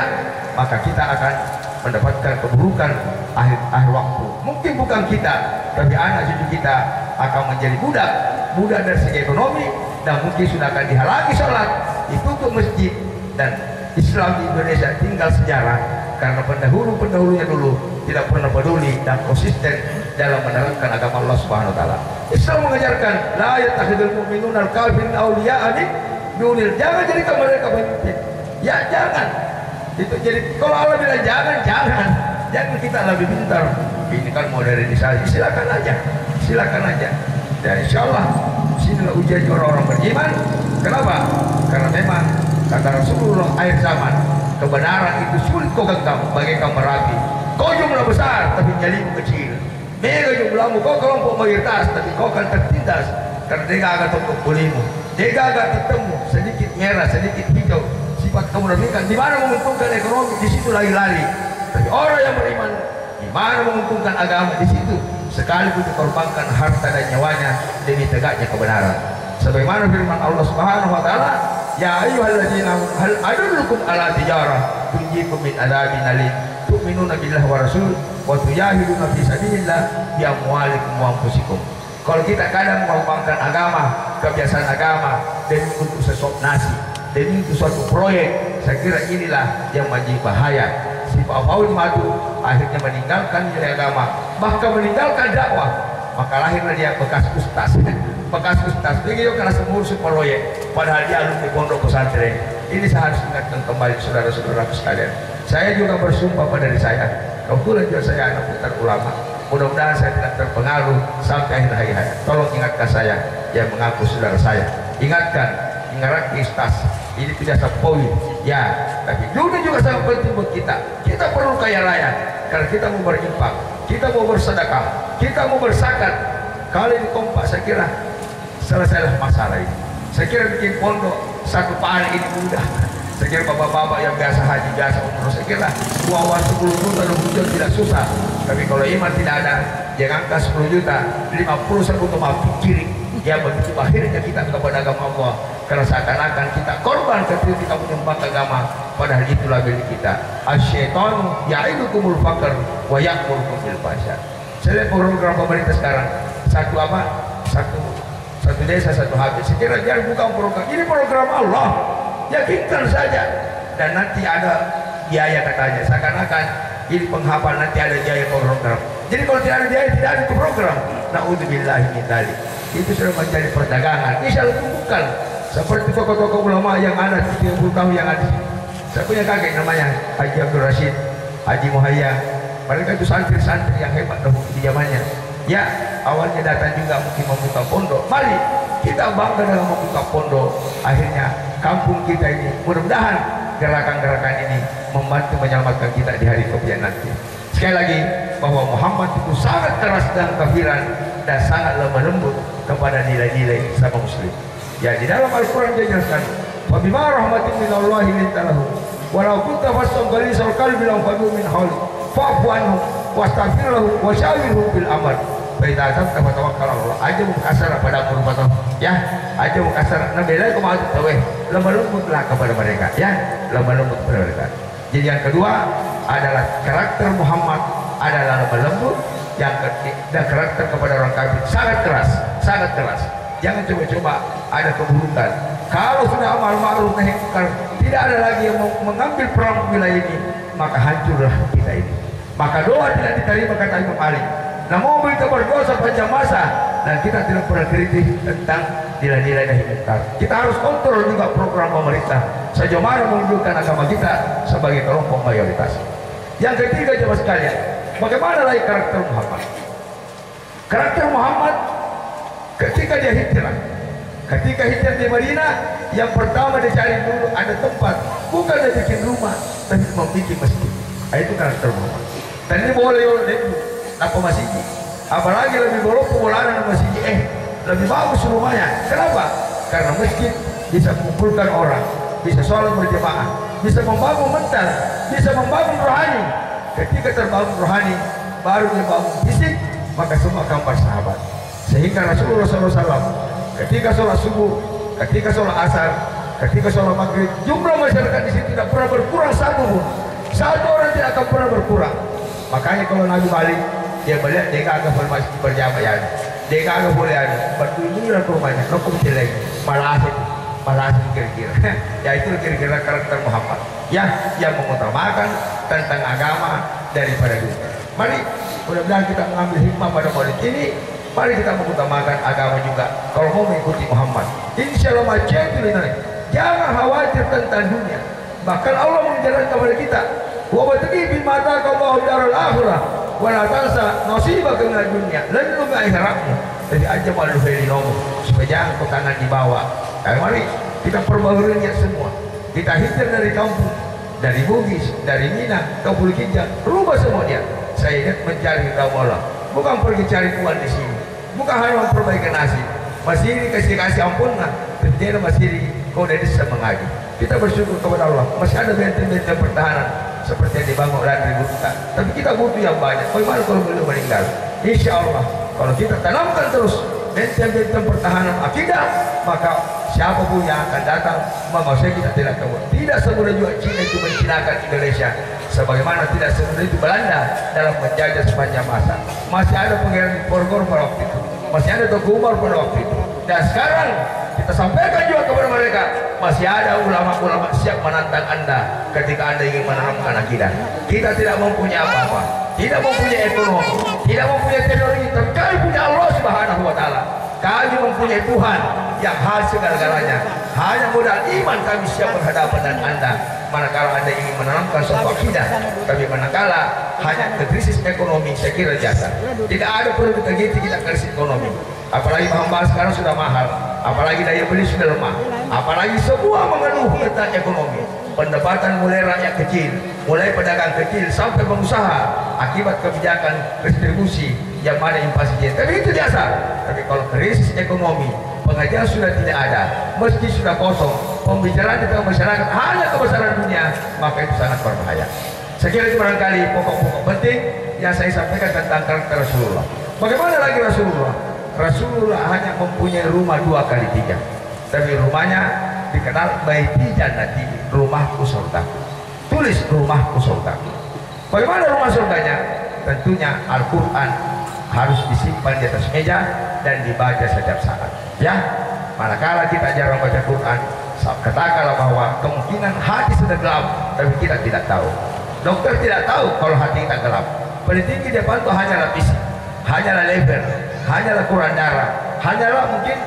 maka kita akan mendapatkan keburukan akhir waktu. Mungkin bukan kita, tapi anak cucu kita akan menjadi budak dari segi ekonomi, dan mungkin sudah akan dihalangi sholat, ditutup masjid, dan Islam di Indonesia tinggal sejarah karena pendahulunya dulu tidak pernah peduli dan konsisten dalam menerapkan agama Allah Subhanahu wa Ta'ala. Islam mengajarkan la yattakhidul mu'minuna al-kafirin awliya'a min dunil. Jangan jadikan mereka pemimpin. Ya jangan. Itu jadi kalau Allah bilang jangan kita lebih pintar. Ini kan modernisasi, silakan aja. Dan insya Allah sinilah ujian orang-orang beriman. Kenapa? Karena memang kata Rasulullah, akhir zaman kebenaran itu sulit kau genggam bagaikan Merapi. Kau jumlah besar tapi nyalimu kecil. Mega jumlahmu, kau kelompok mayoritas tapi kau akan tertindas karena dia agak tutup kulimu. Dia agak ketemu sedikit merah, sedikit hijau. Sifat kemunafikan. Di mana menguntungkan ekonomi, di situ lagi lari. Tapi orang yang beriman, di mana menguntungkan agama, di situ sekaligus dikorbankan harta dan nyawanya demi tegaknya kebenaran. Sebagaimana firman Allah Subhanahu wa Ta'ala, ya ayyuhalladzina hal adullukum ala tijarah tunjikum min adzabin alim tu'minuna billahi wa rasul wa tujahiduna fi sabilillah bi amwalikum wa anfusikum. Kalau kita kadang mengembangkan agama, kebiasaan agama demi untuk sesuap nasi, demi untuk suatu proyek, saya kira inilah yang menjadi bahaya. Si Pak Paul madu akhirnya meninggalkan nilai agama, bahkan meninggalkan dakwah, maka lahirlah dia bekas ustaz. Dia karena mengurus proyek, padahal dia alumni pondok pesantren. Ini saya harus ingatkan kembali saudara-saudara sekalian. Saya juga bersumpah pada diri saya, kebetulan juga saya anak putra ulama. Mudah-mudahan saya tidak terpengaruh sampai akhir hayat. Tolong ingatkan saya yang mengaku saudara saya. Ingatkan istas. Ini tidak sepoi. Ya, tapi dunia juga sangat penting buat kita. Kita perlu kaya raya karena kita mau berinfak, kita mau bersedekah, kita mau berzakat. Kalau ini kompak, saya kira selesailah masalah ini. Saya kira bikin pondok satu hari ini mudah. Saya kira bapak-bapak yang biasa haji, biasa umroh, saya kira uang 10 juta 20 juta tidak susah. Tapi kalau iman tidak ada, jangan angka 10 juta 50 saya untuk pikir. Ya begitu akhirnya kita kepada agama Allah, karena seakan-akan kita korban ketika kita menyembah agama, padahal itulah milik kita. Asy-syaitanu ya'idukumul faqr wa ya'murukum bil fahsya. Saya lihat program pemerintah sekarang, satu desa satu habis. Sekiranya jangan bukan program ini, program Allah, yakinkan saja. Dan nanti ada biaya katanya, seakan-akan ini penghafal, nanti ada biaya program. Jadi kalau tidak ada biaya, tidak ada itu program. Na'udzubillahi min dzalik. Itu sudah menjadi perdagangan. Ini selalu bukan seperti tokoh-tokoh ulama yang ada 30 tahun yang ada. Saya punya kakek namanya Haji Abdul Rashid, Haji Muhayya. Mereka itu santri-santri yang hebat di zamannya. Ya, awalnya datang juga mungkin membuka pondok. Mari kita bangga dalam membuka pondok. Akhirnya kampung kita ini. Mudah-mudahan gerakan-gerakan ini membantu menyelamatkan kita di hari kemudian nanti. Sekali lagi bahwa Muhammad itu sangat keras dan kafiran dan sangat lemah lembut kepada nilai-nilai sama muslim. Ya, di dalam Al-Quran dia jelaskan, wa bima rahmatin minallahi linta lahum walau kunta fassan ghalidhal qalbi lam faddu min hawlik fa'fu anhum wastaghfir lahum wa syawirhum bil amr fa idza azamta fatawakkal 'ala Allah. Aja mukasara pada Qur'an ya, aja mukasara nah bela kemau taweh lemah lembutlah kepada mereka ya, lemah lembut kepada mereka. Jadi yang kedua adalah karakter Muhammad adalah lemah lembut, yang ketiga karakter kepada orang kafir sangat keras, sangat keras. Jangan coba-coba ada keburukan. Kalau sudah amal ma'ruf nahi munkar, tidak ada lagi yang mengambil perang wilayah ini, maka hancurlah kita ini. Maka doa tidak diterima kata Imam Ali. Namun kita berdosa panjang masa dan kita tidak pernah kritis tentang nilai-nilai nahi munkar. Kita harus kontrol juga program pemerintah sejauh mana menunjukkan agama kita sebagai kelompok mayoritas. Yang ketiga jemaah sekalian, bagaimana lagi karakter Muhammad? Karakter Muhammad ketika dia hijrah, ketika hijrah di Madinah, yang pertama dia cari dulu ada tempat, bukan dia bikin rumah, tapi membuat masjid. Itu karakter Muhammad. Dan ini boleh oleh apa masjid, apalagi lebih boleh pemulanan masjid. Lebih bagus rumahnya. Kenapa? Karena masjid bisa mengumpulkan orang, bisa sholat berjamaah, bisa membangun mental, bisa membangun rohani. Ketika terbangun rohani, baru dia bangun fisik, maka semua akan bersahabat. Sehingga Rasulullah SAW ketika sholat subuh, ketika sholat asar, ketika sholat maghrib, jumlah masyarakat di situ tidak pernah berkurang satu pun. Satu orang tidak akan pernah berkurang. Makanya kalau Nabi balik, dia melihat dia agak bermasjid berjamaah, dia agak boleh ada. Bantu ini lah rumahnya, rokok jelek, malah asik kira-kira. Ya itu kira-kira karakter Muhammad. Ya, yang mengutamakan tentang agama daripada dunia. Mari, mudah-mudahan kita mengambil hikmah pada maulid ini. Mari kita mengutamakan agama juga. Kalau mau mengikuti Muhammad, insya Allah jangan khawatir tentang dunia. Bahkan Allah mengajarkan kepada kita, wa bataqi bil mata qallahu darul akhirah wa la tansa nasibaka minad dunya lan tu'mi akhiratmu. Jadi aja malu nomor supaya jangan kau tangan di bawah. Mari kita perbaharui niat semua. Kita hijrah dari kampung, dari Bugis, dari Mina, ke Pulau Kijang, rubah semua dia. Saya ingat mencari ridha Allah, bukan pergi cari tuan di sini, bukan hanya memperbaiki nasib. Masih ini kasih ampunlah, terjadi masih ini kau dari semangat. Kita bersyukur kepada Allah, masih ada benteng-benteng pertahanan seperti yang dibangun oleh ribu kita. Tapi kita butuh yang banyak. Bagaimana kalau beliau meninggal? Insya Allah, kalau kita tanamkan terus benteng-benteng pertahanan akidah, maka siapapun yang akan datang menguasai kita tidak tahu. Tidak semudah juga Cina itu mencinakan Indonesia, sebagaimana tidak semudah itu Belanda dalam menjajah sepanjang masa. Masih ada pengiran Porgor pada waktu itu, masih ada Toko Umar pada waktu itu. Dan sekarang kita sampaikan juga kepada mereka, masih ada ulama-ulama siap menantang Anda ketika Anda ingin menanamkan akidah. Kita tidak mempunyai apa-apa, tidak mempunyai ekonomi, tidak mempunyai teknologi, tapi kami punya Allah Subhanahu wa Ta'ala. Kami mempunyai Tuhan yang hal segala-galanya. Hanya modal iman kami siap berhadapan dengan Anda manakala Anda ingin menanamkan suatu akidah. Tapi manakala hanya ke krisis ekonomi, saya kira jasa. Tidak ada perlu kita gitu, kita krisis ekonomi. Apalagi bahan-bahan sekarang sudah mahal, apalagi daya beli sudah lemah, apalagi semua mengeluh tentang ekonomi. Pendapatan mulai rakyat kecil, mulai pedagang kecil sampai pengusaha akibat kebijakan distribusi yang mana inflasi. Tapi itu biasa. Tapi kalau krisis ekonomi, pengajian sudah tidak ada, masjid sudah kosong, pembicaraan di tengah masyarakat hanya kebesaran dunia, maka itu sangat berbahaya. Saya kira itu barangkali pokok-pokok penting yang saya sampaikan tentang karakter Rasulullah. Bagaimana lagi Rasulullah? Rasulullah hanya mempunyai rumah 2x3, tapi rumahnya dikenal Baiti Jannati, rumahku surgaku. Tulis rumahku surgaku. Bagaimana rumah surganya? Tentunya Al-Quran harus disimpan di atas meja dan dibaca setiap saat. Ya, manakala kita jarang baca Quran, katakanlah bahwa kemungkinan hati sudah gelap, tapi kita tidak tahu. Dokter tidak tahu kalau hati kita gelap. Paling tinggi dia pantau hanyalah fisik, hanyalah lebar, hanyalah kurang darah, hanyalah mungkin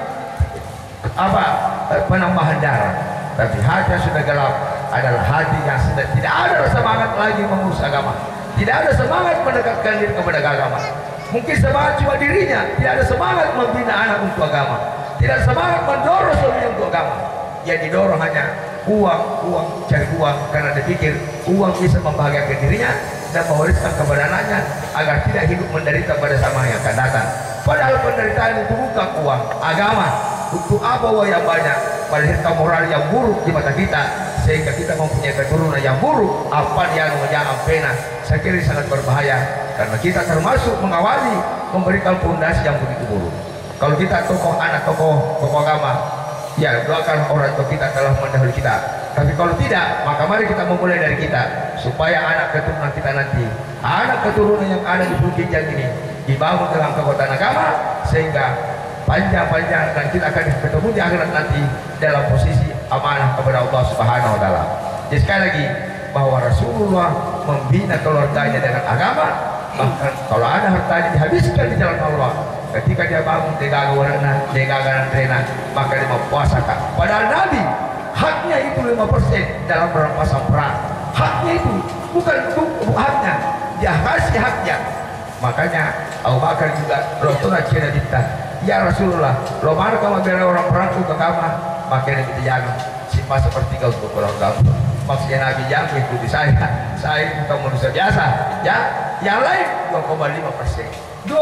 penambahan darah. Tapi hati yang sudah gelap adalah hati yang sudah tidak ada semangat lagi mengurus agama, tidak ada semangat mendekatkan diri kepada agama. Mungkin semangat cuma dirinya, tidak ada semangat membina anak untuk agama, tidak ada semangat mendorong suaminya untuk agama. yang didorong hanya uang, cari uang, karena dia pikir uang bisa membahagiakan dirinya dan mewariskan kepada anaknya agar tidak hidup menderita pada zaman yang akan datang. Padahal penderitaan itu bukan uang, agama. Untuk apa uang yang banyak melahirkan moral yang buruk di mata kita, sehingga kita mempunyai keturunan yang buruk. Apa yang menjadi pena, saya kira sangat berbahaya, karena kita termasuk mengawali memberikan fondasi yang begitu buruk. Kalau kita tokoh anak tokoh agama, ya doakan orang tua kita telah mendahului kita. Tapi kalau tidak, maka mari kita memulai dari kita, supaya anak keturunan kita nanti, anak keturunan yang ada di Bukit Jang ini dibangun dalam kekuatan agama, sehingga panjang-panjang dan kita akan ketemu di akhirat nanti dalam posisi amanah kepada Allah Subhanahu wa taala. Jadi sekali lagi, bahwa Rasulullah membina keluarganya dengan agama, bahkan kalau ada hartanya dihabiskan di jalan Allah. Ketika dia bangun degagan rena, maka dia mempuasakan. Padahal Nabi haknya itu 5% dalam perampasan perang. Haknya itu bukan haknya, dia kasih haknya. Makanya Abu Bakar juga Rasulullah cerita, ya Rasulullah, lo mana kamu bela orang perang ke agama, makanya kita jangan simpan seperti kau untuk orang agama. Maksudnya Nabi jangan ikuti saya bukan manusia biasa, ya. Yang lain 2,5%. 2,5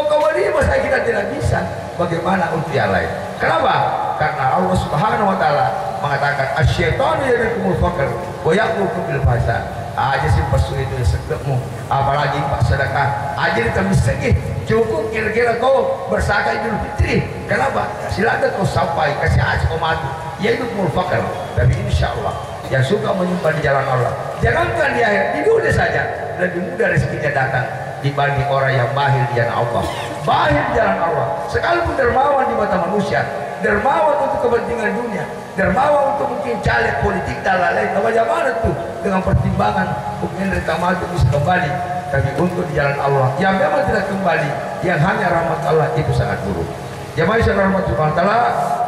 saya kita tidak bisa. Bagaimana untuk yang lain? Kenapa? Karena Allah Subhanahu wa taala mengatakan asyaitanu yaidukumul faqr wa ya'murukum bil fahsya. Aja sih pesu itu sedekmu, apalagi Pak sedekah. Aja kita miskin, cukup kira-kira kau bersedekah Idul Fitri. Kenapa? Silakan kau sampai kasih aja kau mati. Yaidukumul faqr. Tapi insyaallah yang suka menyumbang di jalan Allah, jangankan di akhir, di dunia saja lebih mudah rezekinya datang dibanding orang yang bahil di jalan Allah. Bahil di jalan Allah, sekalipun dermawan di mata manusia, dermawan untuk kepentingan dunia, dermawan untuk mungkin caleg politik dan lain-lain, bagaimana tuh dengan pertimbangan mungkin dari tamat bisa kembali, tapi untuk di jalan Allah yang memang tidak kembali, yang hanya rahmat Allah, itu sangat buruk. Jamaah sekalian rahmat Subhanahu wa taala,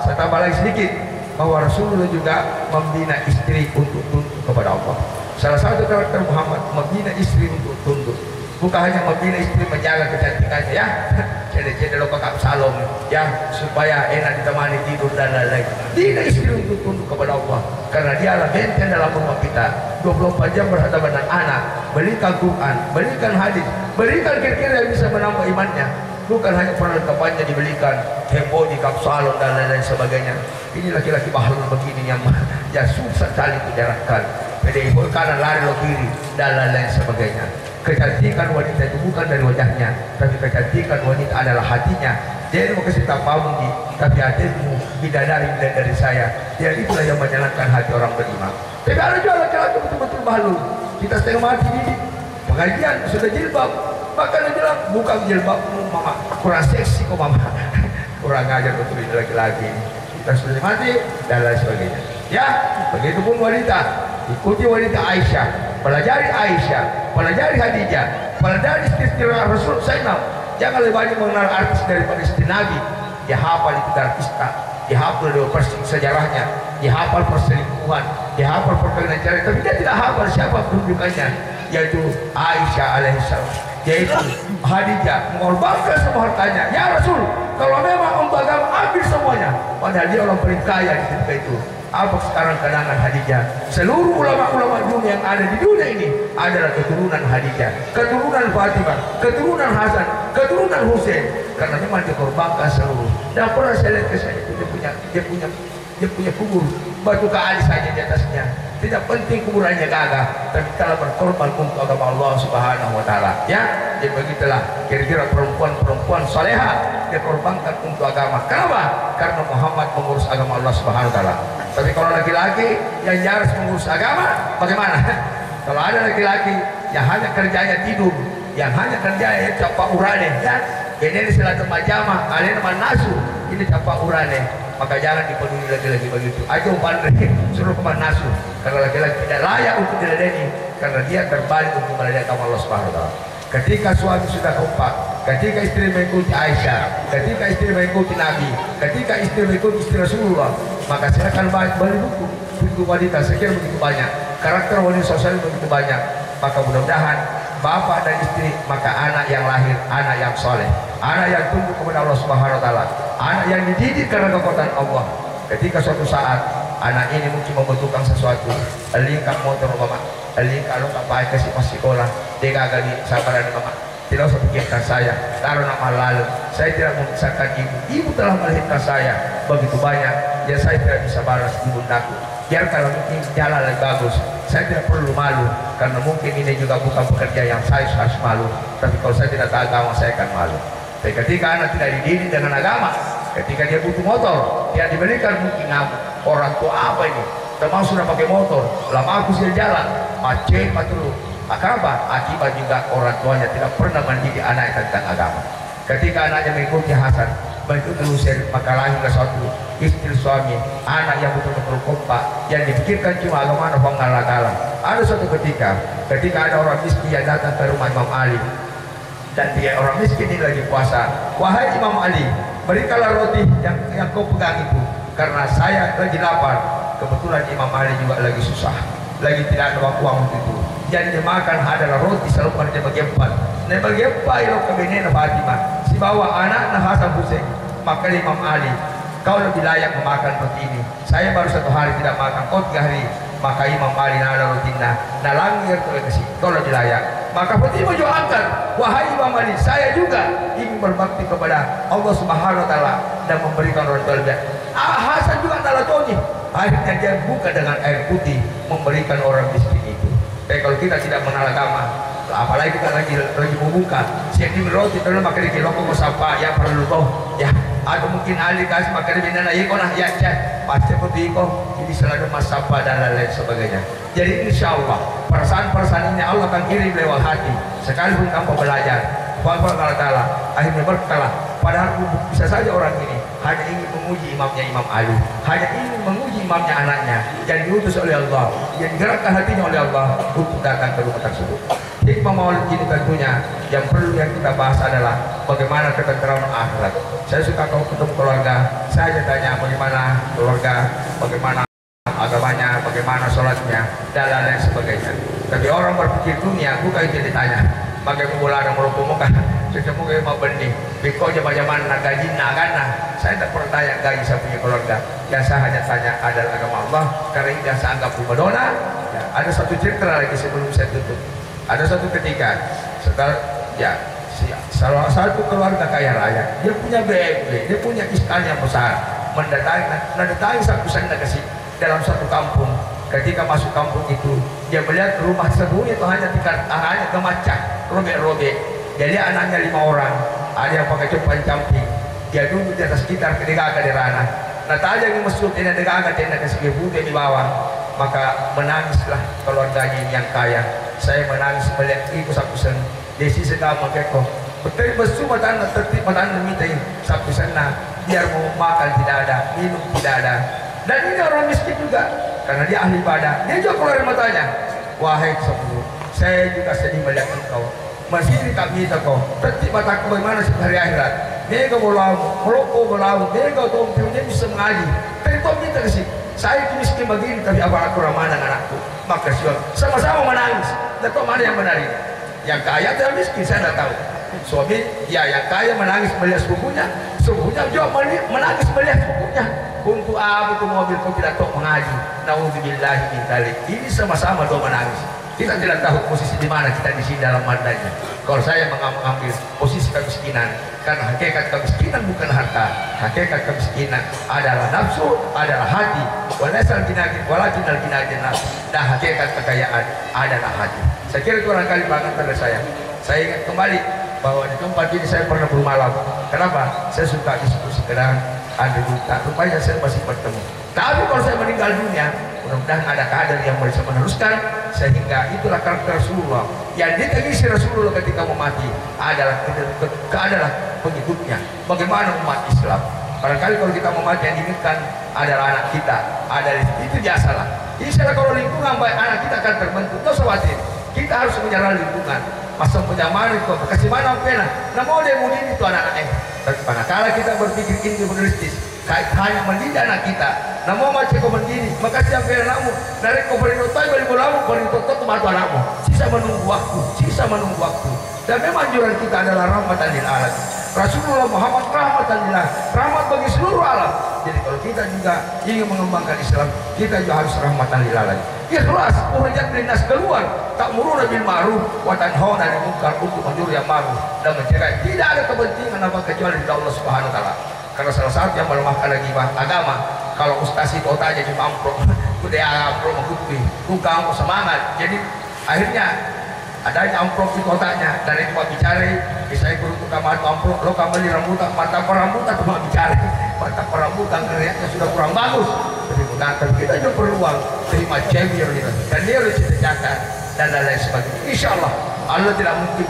saya tambah lagi sedikit bahwa Rasulullah juga membina istri untuk tunduk kepada Allah. Salah satu karakter Muhammad membina istri untuk tunduk, bukan hanya membina istri menjaga kecantikannya, ya cede-cede lo kakak salom, ya supaya enak ditemani tidur dan lain-lain. Bina istri untuk tunduk kepada Allah, karena dialah benteng dalam rumah kita. 24 jam berhadapan dengan anak, berikan Quran, berikan hadis, berikan kira-kira yang bisa menambah imannya. Bukan hanya perlengkapannya dibelikan, heboh di kapsalon dan lain-lain sebagainya. Ini laki-laki bahlul begini yang ya susah sekali dijalankan. PDI kanan lari lo kiri dan lain-lain sebagainya. Kecantikan wanita itu bukan dari wajahnya, tapi kecantikan wanita adalah hatinya. Dia mau kasih tapamu di, tapi hatimu bidadari dari saya. Ya itulah yang menjalankan hati orang beriman. Tapi ada juga laki-laki betul-betul bahlul. Kita setengah mati di pengajian sudah jilbab. Bahkan dia bilang, bukan jilbabmu mama, kurang seksi kok mama. Kurang ajar betul ini laki-laki. Kita sudah mati dan lain sebagainya. Ya, begitu pun wanita. Ikuti wanita Aisyah, pelajari Aisyah, pelajari Khadijah, pelajari istri Rasul Zainab. Jangan lebih banyak mengenal artis daripada istri Nabi. Dia hafal itu artisnya, dia hafal sejarahnya, dia hafal perselingkuhan, dia hafal perkawinan cerai, tapi dia tidak hafal siapa kedudukannya, yaitu Aisyah alaihissalam, yaitu Khadijah mengorbankan semua hartanya. Ya Rasul, kalau memang agama ambil semuanya, padahal dia orang paling kaya di ketika itu. Apa sekarang kenangan Khadijah? Seluruh ulama-ulama dunia yang ada di dunia ini adalah keturunan Khadijah, keturunan Fatimah, keturunan Hasan, keturunan Husain, karena memang dikorbankan seluruh. Dan pernah saya lihat ke saya itu dia punya kubur batu kali saja di atasnya. Tidak penting kuburannya gagah, tapi kalau berkorban untuk agama Allah Subhanahu wa taala. Ya, jadi begitulah kira-kira perempuan-perempuan salehah dikorbankan untuk agama. Kenapa? Karena Muhammad mengurus agama Allah Subhanahu wa taala. Tapi kalau laki-laki yang nyaris mengurus agama, bagaimana? Kalau ada laki-laki yang hanya kerjanya tidur, yang hanya kerjanya capak urane, ya, ini selatan majama, kalian manasu, ini capak urane, maka jangan dipenuhi laki-laki begitu. Aja umpan suruh keman nasu, karena laki-laki tidak layak untuk diladeni, karena dia terbalik untuk meladeni Allah Subhanahu wa taala. Ketika suami sudah kompak, ketika istri mengikuti Aisyah, ketika istri mengikuti Nabi, ketika istri mengikuti istri Rasulullah, maka silakan beli buku wanita. Saya kira begitu banyak, karakter wanita sosial begitu banyak. Maka mudah-mudahan bapak dan istri, maka anak yang lahir, anak yang soleh, anak yang tunduk kepada Allah Subhanahu wa taala, anak yang dididik karena kekuatan Allah. Ketika suatu saat anak ini mungkin membutuhkan sesuatu, alingkang motor mama, alingkang lo kapai kasih masih sekolah, dia gagal di sabaran mama. Tidak usah pikirkan saya, taruh nama lalu. Saya tidak memisahkan ibu. Ibu telah melahirkan saya begitu banyak, ya saya tidak bisa balas ibundaku. Biar kalau mungkin jalan lebih bagus, saya tidak perlu malu, karena mungkin ini juga bukan pekerja yang saya harus malu. Tapi kalau saya tidak tahu agama, saya akan malu. Tapi ketika anak tidak dididik dengan agama, ketika dia butuh motor, dia diberikan mungkin ngamuk. Orang tua apa ini? Termasuk sudah pakai motor, lama aku sudah jalan, macet dulu. Maka apa? Akibat juga orang tuanya tidak pernah mendidik anak tentang agama. Ketika anaknya mengikuti Hasan, mengikuti Husain, maka lahirlah suatu istri suami, anak yang betul-betul kompak, yang dipikirkan cuma agama panggalan-galan. Ada suatu ketika ada orang miskin yang datang ke rumah Imam Ali, dan dia orang miskin ini lagi puasa. Wahai Imam Ali, berikanlah roti yang kau pegang itu, karena saya lagi lapar. Kebetulan Imam Ali juga lagi susah, lagi tidak ada uang untuk itu. Jadi dimakan adalah roti selalu pada bagian empat. Nah bagian empat itu kebenaran Fatimah. Si bawa anak Hasan Husain. Maka Imam Ali, kau lebih layak memakan roti ini. Saya baru 1 hari tidak makan, kau 3 hari. Maka Imam Ali nada rotina, nalangir kasih. Kau lebih layak. Maka Fatimah juga angkat, wahai Imam Ali, saya juga ingin berbakti kepada Allah Subhanahu Wa Taala dan memberikan roti lebih. Hasan juga nalatoni. Akhirnya dia buka dengan air putih, memberikan orang miskin itu. Tapi kalau kita tidak mengenal agama, apalagi kita lagi membuka siang ini roti terus maka di kilo kok sapa ya perlu tahu ya, atau mungkin ahli kasih maka di mana ya kok nah ya pasti seperti itu ini selalu mas sapa dan lain sebagainya. Jadi insya Allah perasaan ini Allah akan kirim lewat hati sekalipun kamu belajar Allah Ta'ala akhirnya berkalah. Padahal bisa saja orang ini hanya ingin menguji imamnya Imam Ali, hanya ingin menguji imamnya anaknya yang diutus oleh Allah, yang digerakkan hatinya oleh Allah untuk datang ke rumah tersebut. Hikmah maulid ini tentunya yang perlu yang kita bahas adalah bagaimana ketenteraman akhirat. Saya suka kalau ketemu keluarga, saya tanya bagaimana keluarga, bagaimana agamanya, bagaimana sholatnya, dan lain sebagainya. Tapi orang berpikir dunia bukan itu ditanya. Maka kumula ada merupakan muka, secemuka mau benih. Biko aja zaman gaji nagana. Saya tak pernah tanya gaji saya punya keluarga. Yang saya hanya tanya adalah agama Allah. Karena ini yang saya anggap primadona. Ya, ada satu cerita lagi sebelum saya tutup. Ada satu ketika setelah ya salah satu keluarga kaya raya, dia punya BMW, dia punya istana yang besar. Mendatangi satu sana kasih dalam satu kampung. Ketika masuk kampung itu, dia melihat rumah sebelumnya itu hanya kemacah, robek-robek. Jadi anaknya 5 orang, ada yang pakai cepan camping. Dia duduk di atas gitar ketika di ranah. Nah tadi yang masuk ini dekat tenda kasih putih di bawah, maka menangislah keluarganya yang kaya. Saya menangis melihat itu satu sen. Desi sedang mengkeko. Betul besul matan tertib matan minta satu sana. Biar mau makan tidak ada, minum tidak ada. Dan ini orang miskin juga, karena dia ahli ibadah. Dia juga keluar matanya. Wahai sepuluh, saya juga sedih melihat engkau. Masih tak minta kau. Tertib mataku bagaimana hari akhirat. Mereka bolau, merokok bolau. Mereka tahu dia bisa mengaji. Tapi kau minta kasih. Saya itu miskin begini, tapi apa aku ramah dengan anakku. Maka sama-sama menangis. Dan kau mana yang benar ini? Yang kaya atau miskin saya tidak tahu. Suami ya yang kaya menangis melihat sepupunya juga menangis melihat sepupunya. Untuk apa itu mobil kau tidak tahu mengaji. Nauzubillahi min dzalik. Ini sama-sama dua menangis. Kita tidak tahu posisi di mana kita di sini dalam mandanya. Kalau saya mengambil posisi kemiskinan, karena hakikat kemiskinan bukan harta. Hakikat kemiskinan adalah nafsu, adalah hati. Walakin al-ginajin nafsu. Dan hakikat kekayaan adalah hati. Saya kira itu barangkali banget pada saya. Saya ingat kembali bahwa di tempat ini saya pernah bermalam. Kenapa? Saya suka diskusi kadang ada duka. Rupanya saya masih bertemu. Tapi kalau saya meninggal dunia, mudah-mudahan ada kader yang bisa meneruskan, sehingga itulah karakter Rasulullah. Yang ditagisi Rasulullah ketika mau mati adalah pengikutnya. Bagaimana umat Islam? Barangkali kalau kita mau mati yang diinginkan adalah anak kita, itu biasalah. Insya Allah kalau lingkungan baik anak kita akan terbentuk. Tidak usah khawatir. Kita harus menyerah lingkungan. Masa penyamaan itu kasih mana pena. Nah mau dia mau itu anak-anaknya. Tapi manakala kita berpikir individualistis, hanya mendidik anak kita. Nah mau macam kau mendini, maka siapa yang anakmu? Dari kau beri notai beri bolamu, beri toto tematu anakmu. Sisa menunggu waktu. Dan memang anjuran kita adalah rahmatan lil alamin. Rasulullah Muhammad rahmatan lil alamin, rahmat bagi seluruh alam. Jadi kalau kita juga ingin mengembangkan Islam, kita juga harus rahmatan lil alamin. Ikhlas, ukhrijat linnas, keluar ta'muruna bil ma'ruf wa tanhauna 'anil munkar, untuk menyuruh yang ma'ruf dan mencegah. Tidak ada kepentingan apa kecuali dari Allah Subhanahu wa taala. Karena salah satu yang melemahkan lagi agama, kalau ustaz itu otaknya cuma amplop, udah amplop mengkuti, bukan semangat. Jadi akhirnya adanya amplop di otaknya, dan itu mau bicara, saya guru tukang mata amplop, lo kembali rambutan, mata perambutan cuma bicara, mata perambutan ternyata sudah kurang bagus. Tapi bukan, kita juga perlu uang, terima champion gitu, dan dia harus dikerjakan dan lain sebagainya. Insya Allah, Allah tidak mungkin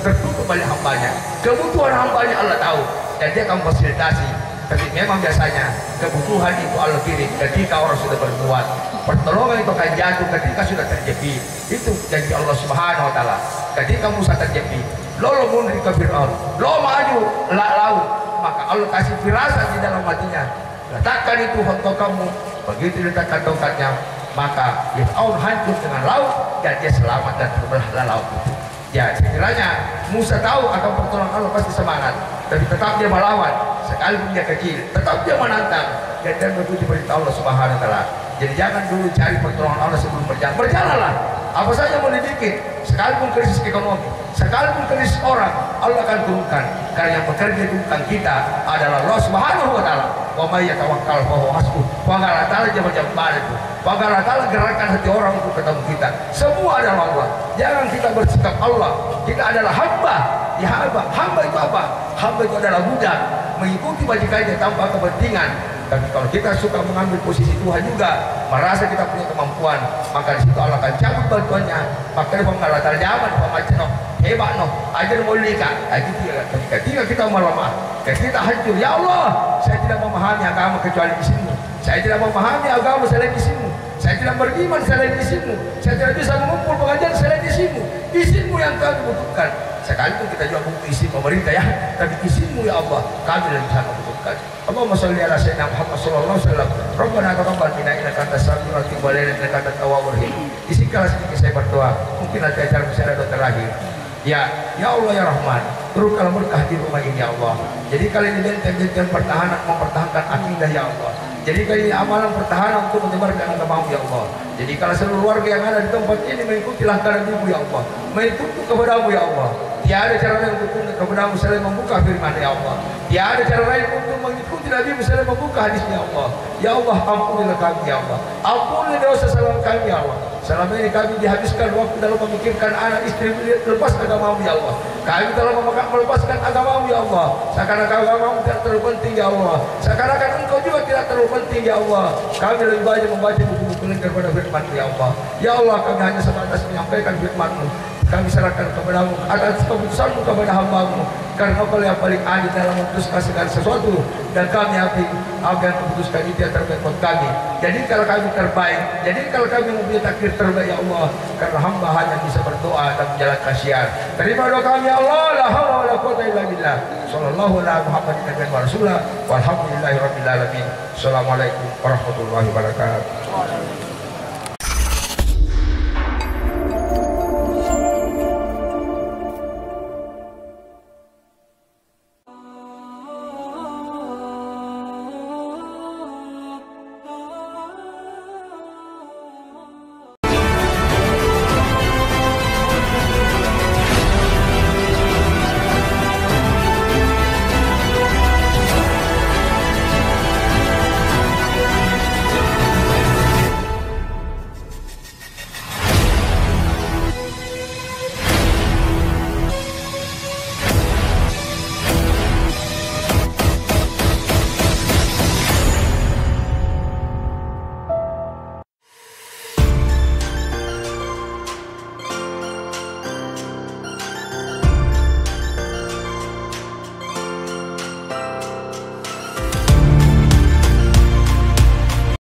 tertutup oleh hambanya. Kebutuhan hambanya Allah tahu, dan dia akan fasilitasi. Tapi memang biasanya kebutuhan itu Allah kirim ketika orang sudah berbuat. Pertolongan itu akan jatuh ketika sudah terjepit. Itu janji Allah Subhanahu wa taala. Ketika Musa terjepit, lo mundur ke Fir'aun, lo maju laut, maka Allah kasih firasat di dalam hatinya. Letakkan itu untuk kamu. Begitu diletakkan tongkatnya, maka Fir'aun hancur dengan laut dan dia selamat dan terbelahlah laut itu. Ya, sekiranya Musa tahu akan pertolongan Allah, pasti semangat, tapi tetap dia melawan. Sekalipun dia kecil, tetap dia menantang dan mengikuti perintah Allah Subhanahu wa taala. Jadi jangan dulu cari pertolongan Allah sebelum berjalan. Berjalanlah. Apa saja mau dibikin, sekalipun krisis ekonomi, sekalipun krisis orang, Allah akan turunkan. Karena yang bekerja itu bukan kita, adalah Allah Subhanahu wa taala. Wa may yatawakkal fa huwa hasbuh. Wa qala ta'ala jam-jam itu. Wa qala ta'ala gerakan hati orang untuk ketemu kita. Semua adalah Allah. Jangan kita bersikap Allah. Kita adalah hamba. Ya hamba itu apa? Hamba itu adalah budak, mengikuti majikannya tanpa kepentingan. Tapi kalau kita suka mengambil posisi Tuhan juga, merasa kita punya kemampuan, maka di situ Allah akan cabut bantuannya. Maka dia mengalah terjaman, pemacet no, hebat no, ajar mulika. Ketika kita melemah, ketika kita hancur, ya Allah, saya tidak memahami agama kecuali isimu. Saya tidak memahami agama selain isimu. Saya tidak beriman selain isimu. Saya tidak bisa mengumpul pengajian selain isimu. Isimu yang kami butuhkan. Sekalipun kita juga butuh isi pemerintah ya, tapi isimu ya Allah, kami tidak bisa membutuhkan. Allahumma sholli ala sayyidina Muhammad sallallahu alaihi wasallam. Rabbana taqabbal minna innaka antas samiul alim wa innaka antat tawwabur rahim. Izinkanlah sedikit saya berdoa. Mungkin nanti acara bisa ada doa terakhir. Ya Allah ya Rahman, turunkanlah berkah di rumah ini ya Allah. Jadi kali ini benteng-benteng pertahanan mempertahankan akidah ya Allah. Jadi kali ini amalan pertahanan untuk menyebarkan agama ya Allah. Jadi kalau seluruh warga yang ada di tempat ini mengikuti langkah Nabi ya Allah, mengikuti kepadamu ya Allah. Tiada cara lain untuk tunduk kepadamu selain membuka firman ya Allah. Tiada cara lain untuk mengikuti Nabi selain membuka hadisnya ya Allah. Ya Allah, ampunilah kami ya Allah. Ampunilah dosa salah kami ya Allah. Selama ini kami dihabiskan waktu dalam memikirkan anak istri lepas agamamu ya Allah. Kami telah melepaskan agamamu ya Allah. Seakan-akan agamamu tidak terlalu penting ya Allah. Seakan-akan engkau juga tidak terlalu penting ya Allah. Kami lebih banyak membaca buku-buku lain daripada firman ya Allah. Ya Allah, kami hanya sebatas menyampaikan firman-Mu. Kami serahkan kepadamu atas keputusanmu kepada hamba-Mu, karena Engkau yang paling adil dalam memutuskan segala sesuatu, dan kami yakin apa yang keputuskan itu yang terbaik buat kami. Jadi kalau kami terbaik, jadi kalau kami mempunyai takdir terbaik ya Allah, karena hamba hanya bisa berdoa dan menjalankan syiar. Terima doa kami ya Allah. La haula wala quwwata illa billah. Sallallahu ala Muhammadin nabiyyin wa rasulillah walhamdulillahi rabbil alamin. Assalamualaikum warahmatullahi wabarakatuh.